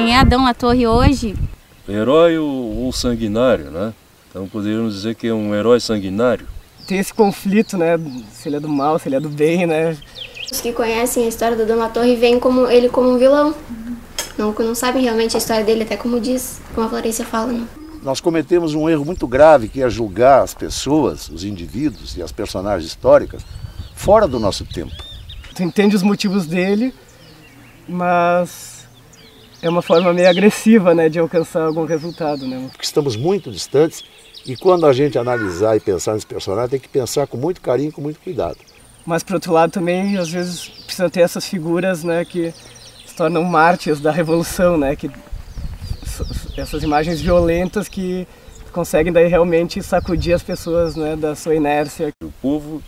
Quem é Adão Latorre hoje? Herói ou sanguinário, né? Então poderíamos dizer que é um herói sanguinário. Tem esse conflito, né? Se ele é do mal, se ele é do bem, né? Os que conhecem a história do Adão Latorre veem ele como um vilão. Não sabem realmente a história dele, até como a Florência fala, né? Nós cometemos um erro muito grave, que é julgar as pessoas, os indivíduos e as personagens históricas fora do nosso tempo. Tu entende os motivos dele, mas é uma forma meio agressiva, né, de alcançar algum resultado, né? Porque estamos muito distantes e quando a gente analisar e pensar nesse personagem, tem que pensar com muito carinho e com muito cuidado. Mas, por outro lado, também, às vezes, precisa ter essas figuras, né, que se tornam mártires da Revolução, né, que essas imagens violentas que conseguem daí realmente sacudir as pessoas, né, da sua inércia. O povo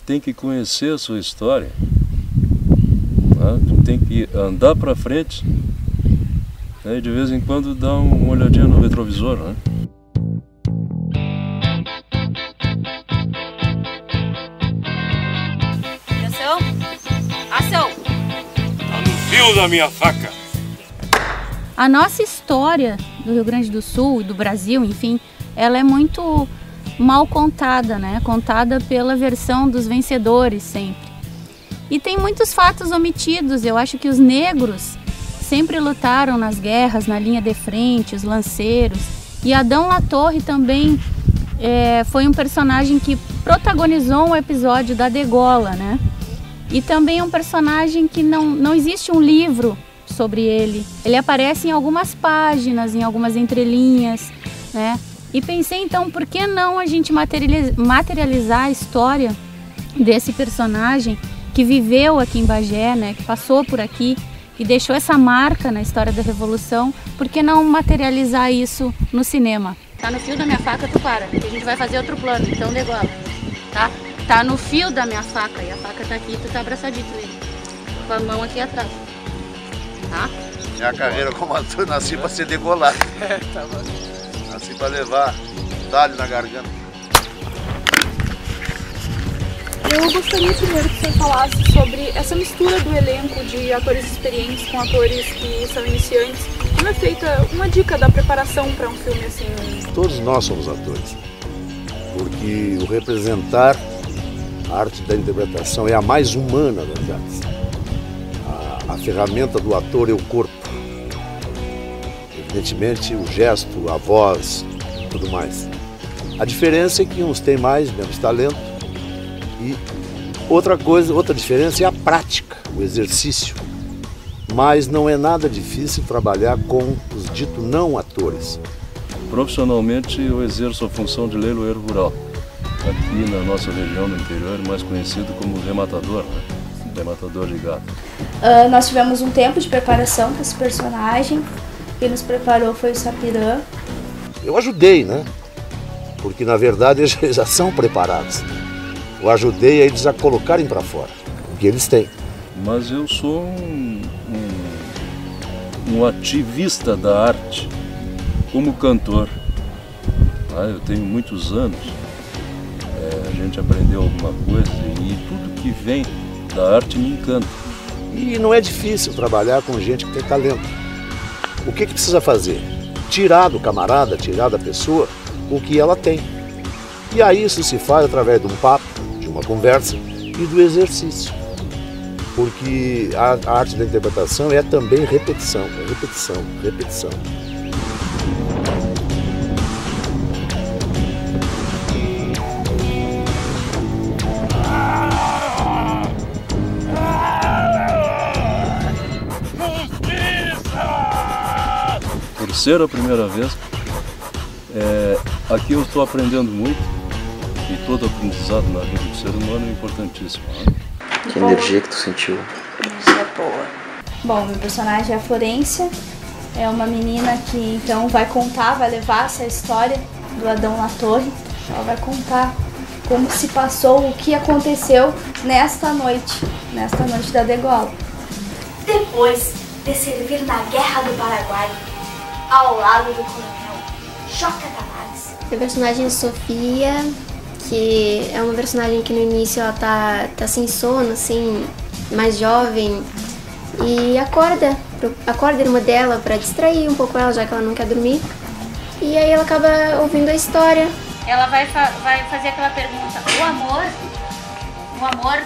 tem que conhecer a sua história, né? Tem que andar para frente, né? E de vez em quando dar uma olhadinha no retrovisor, né? Atenção! Ação! Tá no fio da minha faca! A nossa história do Rio Grande do Sul e do Brasil, enfim, ela é muito mal contada, né? Contada pela versão dos vencedores sempre. E tem muitos fatos omitidos. Eu acho que os negros sempre lutaram nas guerras, na linha de frente, os lanceiros. E Adão Latorre também foi um personagem que protagonizou um episódio da degola, né? E também é um personagem que não existe um livro sobre ele. Ele aparece em algumas páginas, em algumas entrelinhas, né? E pensei então, por que não a gente materializar a história desse personagem que viveu aqui em Bagé, né? Que passou por aqui e deixou essa marca na história da Revolução. Por que não materializar isso no cinema? Tá no fio da minha faca, tu para, que a gente vai fazer outro plano, então degola, tá? Tá no fio da minha faca e a faca tá aqui, tu tá abraçadito nele, com a mão aqui atrás. Tá? Minha carreira como ator, nasci para ser degolado. Nasci para levar talho na garganta. Eu gostaria primeiro que você falasse sobre essa mistura do elenco de atores experientes com atores que são iniciantes. Como é feita uma dica da preparação para um filme assim? Todos nós somos atores, porque o representar a arte da interpretação é a mais humana das artes. A ferramenta do ator é o corpo. Evidentemente, o gesto, a voz, tudo mais. A diferença é que uns têm mais, menos talento. E outra diferença é a prática, o exercício. Mas não é nada difícil trabalhar com os dito não atores. Profissionalmente, eu exerço a função de leiloeiro rural. Aqui na nossa região, no interior, mais conhecido como rematador, né? Rematador de gado. Nós tivemos um tempo de preparação com esse personagem. Quem nos preparou foi o Sapirã. Eu ajudei, né? Porque na verdade eles já são preparados. Eu ajudei a eles a colocarem para fora o que eles têm. Mas eu sou um ativista da arte, como cantor. Eu tenho muitos anos. A gente aprendeu alguma coisa e tudo que vem da arte me encanta. E não é difícil trabalhar com gente que tem talento. O que precisa fazer? Tirar do camarada, tirar da pessoa o que ela tem. E aí isso se faz através de um papo, de uma conversa e do exercício. Porque a arte da interpretação é também repetição, repetição, repetição. Por ser a primeira vez, aqui eu estou aprendendo muito e todo aprendizado na vida do ser humano é importantíssimo. Né? Que energia que tu sentiu? Energia boa. Bom, meu personagem é a Florência, é uma menina que então vai levar essa história do Adão Latorre. Ela vai contar como se passou, o que aconteceu nesta noite da degola. Depois de servir na Guerra do Paraguai, ao lado do coronel Joca Tavares. A personagem Sofia, que é uma personagem que no início ela tá sem sono, assim, mais jovem, e acorda acorda a irmã dela para distrair um pouco ela, já que ela não quer dormir. E aí ela acaba ouvindo a história. Ela vai fazer aquela pergunta, o amor,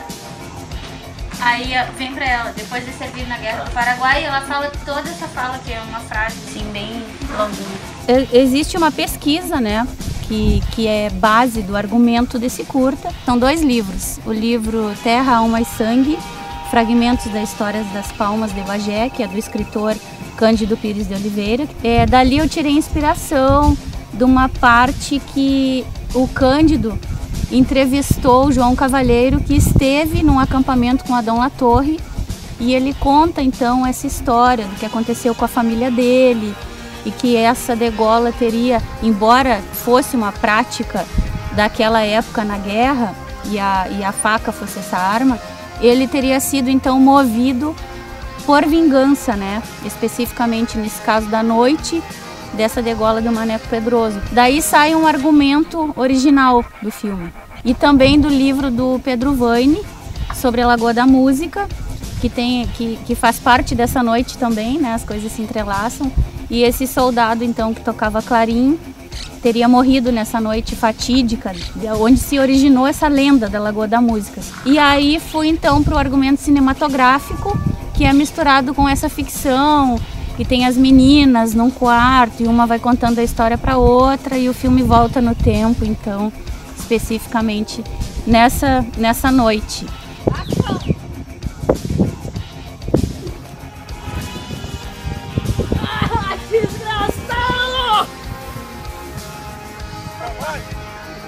aí vem pra ela, depois de servir na Guerra do Paraguai, ela fala toda essa fala, que é uma frase assim, bem longuinha. Existe uma pesquisa, né, que é base do argumento desse curta. São 2 livros, o livro Terra, Alma e Sangue, Fragmentos da História das Palmas de Bagé, que é do escritor Cândido Pires de Oliveira. Dali eu tirei inspiração de uma parte que o Cândido entrevistou o João Cavalheiro, que esteve num acampamento com Adão Latorre, e ele conta então essa história do que aconteceu com a família dele, e que essa degola teria, embora fosse uma prática daquela época na guerra, e a faca fosse essa arma, ele teria sido então movido por vingança, né? Especificamente nesse caso da noite, dessa degola do Maneco Pedroso. Daí sai um argumento original do filme. E também do livro do Pedro Vaine, sobre a Lagoa da Música, que faz parte dessa noite também, né? As coisas se entrelaçam. E esse soldado, então, que tocava clarim, teria morrido nessa noite fatídica, onde se originou essa lenda da Lagoa da Música. E aí fui, então, para o argumento cinematográfico, que é misturado com essa ficção, e tem as meninas num quarto, e uma vai contando a história para outra, e o filme volta no tempo, então, especificamente nessa noite. Desgraçado!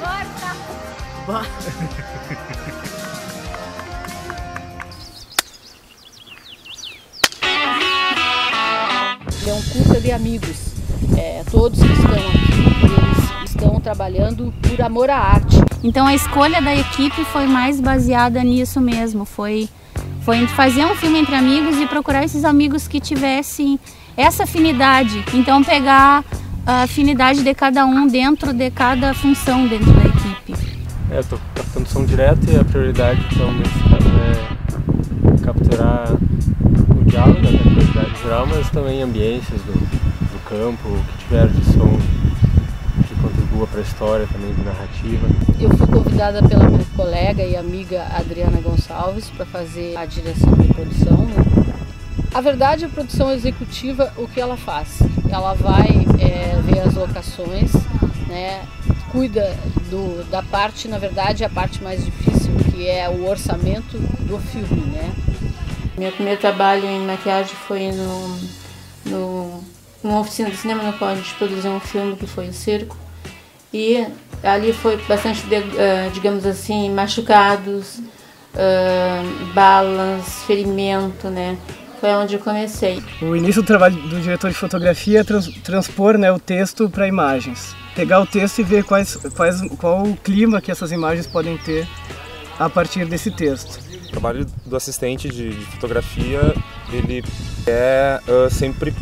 Corta! É um curta de amigos. Todos que estão aqui, eles estão trabalhando por amor à arte. Então a escolha da equipe foi mais baseada nisso mesmo, foi fazer um filme entre amigos e procurar esses amigos que tivessem essa afinidade. Então pegar a afinidade de cada um dentro de cada função dentro da equipe. Eu estou captando som direto e a prioridade então nesse caso é capturar o diálogo, né, a prioridade geral, mas também ambiências do campo, o que tiver de som que contribua para a história também, de narrativa. Eu fui convidada pela minha colega e amiga Adriana Gonçalves para fazer a direção de produção, né? A verdade, a produção executiva, o que ela faz? Ela vai ver as locações, né? Cuida da parte, na verdade, a parte mais difícil, que é o orçamento do filme, né? Meu primeiro trabalho em maquiagem foi numa oficina de cinema no qual a gente produziu um filme que foi o Circo. E ali foi bastante, digamos assim, machucados, balas, ferimento, né? Foi onde eu comecei. O início do trabalho do diretor de fotografia é transpor, né, o texto para imagens. Pegar o texto e ver qual o clima que essas imagens podem ter a partir desse texto. O trabalho do assistente de fotografia, ele é sempre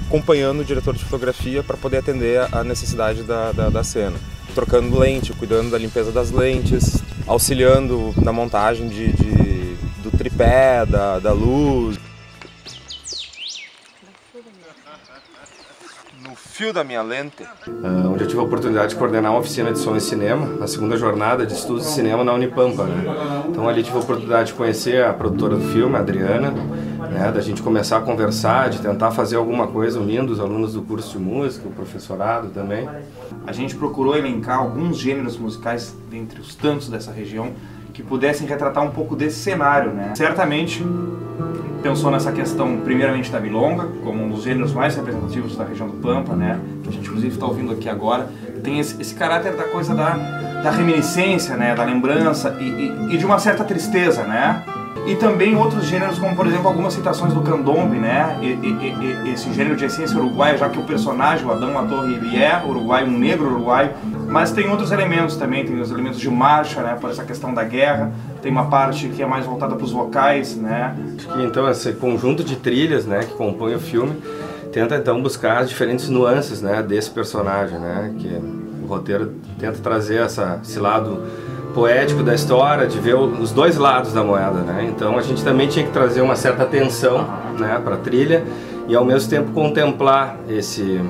acompanhando o diretor de fotografia para poder atender a necessidade da cena. Trocando lente, cuidando da limpeza das lentes, auxiliando na montagem do tripé, da luz. No fio da minha lente. Onde eu tive a oportunidade de coordenar uma oficina de som e cinema, na segunda jornada de estudos de cinema na Unipampa, né? Então ali tive a oportunidade de conhecer a produtora do filme, a Adriana, né? Da gente começar a conversar, de tentar fazer alguma coisa unindo os alunos do curso de música, o professorado também. A gente procurou elencar alguns gêneros musicais dentre os tantos dessa região que pudessem retratar um pouco desse cenário, né? Certamente pensou nessa questão, primeiramente, da milonga, como um dos gêneros mais representativos da região do Pampa, né? Que a gente, inclusive, está ouvindo aqui agora. Tem esse caráter da coisa da reminiscência, né? Da lembrança e de uma certa tristeza, né? E também outros gêneros, como, por exemplo, algumas citações do candombe, né? Esse gênero de essência uruguaia, já que o personagem, o Adão Latorre, ele é uruguaio, um negro uruguaio. Mas tem outros elementos também, tem os elementos de marcha, né? Por essa questão da guerra. Tem uma parte que é mais voltada para os vocais, né? Acho que, então, esse conjunto de trilhas, né, que compõe o filme, tenta, então, buscar as diferentes nuances, né, desse personagem, né? Que o roteiro tenta trazer esse lado poético da história, de ver os dois lados da moeda, né? Então a gente também tinha que trazer uma certa tensão, né, para a trilha e ao mesmo tempo contemplar esse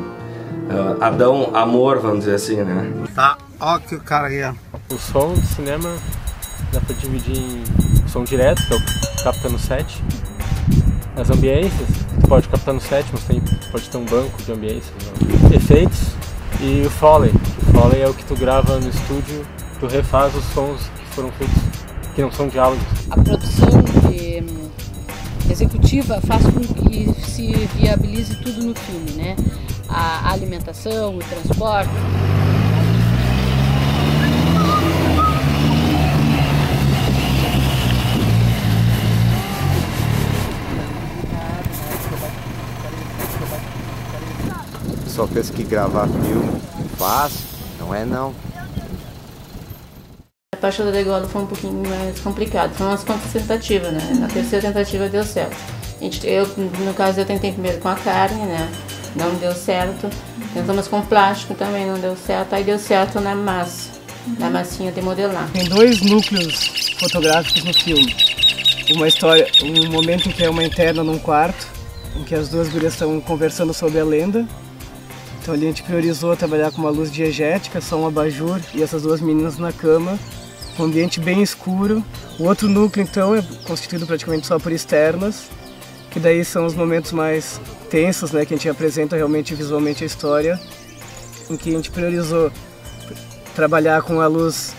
Adão amor, vamos dizer assim, né? Tá, ó que o cara aí, ó. O som do cinema dá para dividir em som direto, que é o capta no set. As ambiências, tu pode captar no set, mas pode ter um banco de ambiências, né? Efeitos e o Foley. O Foley é o que tu grava no estúdio, tu refaz os sons que foram feitos, que não são diálogos. A produção executiva faz com que se viabilize tudo no filme, né? A alimentação, o transporte. Só pensa que gravar filme fácil, não é não. A parte do degola foi um pouquinho mais complicado, foi umas quantas tentativas, né? Na terceira tentativa deu certo. No caso eu tentei primeiro com a carne, né? Não deu certo. Tentamos com plástico também, não deu certo. Aí deu certo na massa, na massinha de modelar. Tem 2 núcleos fotográficos no filme. Uma história, um momento em que é uma interna num quarto, em que as duas gurias estão conversando sobre a lenda. Então ali a gente priorizou trabalhar com uma luz diegética, só um abajur e essas duas meninas na cama, um ambiente bem escuro. O outro núcleo então é constituído praticamente só por externas, que daí são os momentos mais tensos, né, que a gente apresenta realmente visualmente a história, em que a gente priorizou trabalhar com a luz,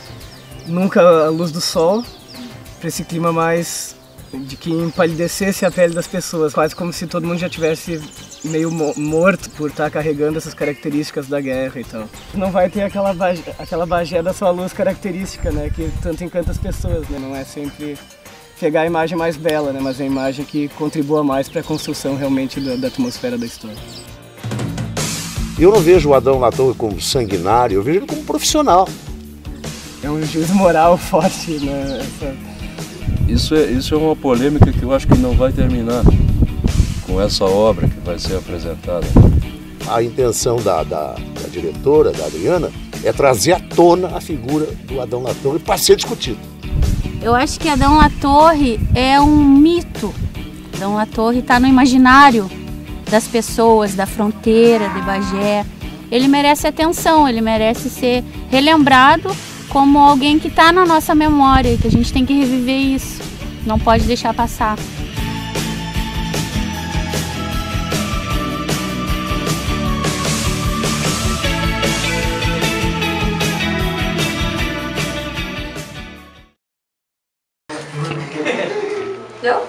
nunca a luz do sol, para esse clima mais de que empalidecesse a pele das pessoas, quase como se todo mundo já tivesse meio morto por estar carregando essas características da guerra e tal. Não vai ter aquela bagé da sua luz característica, né, que tanto encanta as pessoas, né, não é sempre pegar a imagem mais bela, né, mas a imagem que contribua mais para a construção realmente da atmosfera da história. Eu não vejo o Adão Latorre como sanguinário, eu vejo ele como profissional. É um juízo moral forte, né? Isso é uma polêmica que eu acho que não vai terminar com essa obra que vai ser apresentada. A intenção da diretora, da Adriana, é trazer à tona a figura do Adão Latorre para ser discutido. Eu acho que Adão Latorre é um mito. Adão Latorre está no imaginário das pessoas, da fronteira, de Bagé. Ele merece atenção, ele merece ser relembrado como alguém que está na nossa memória e que a gente tem que reviver isso. Não pode deixar passar. Não?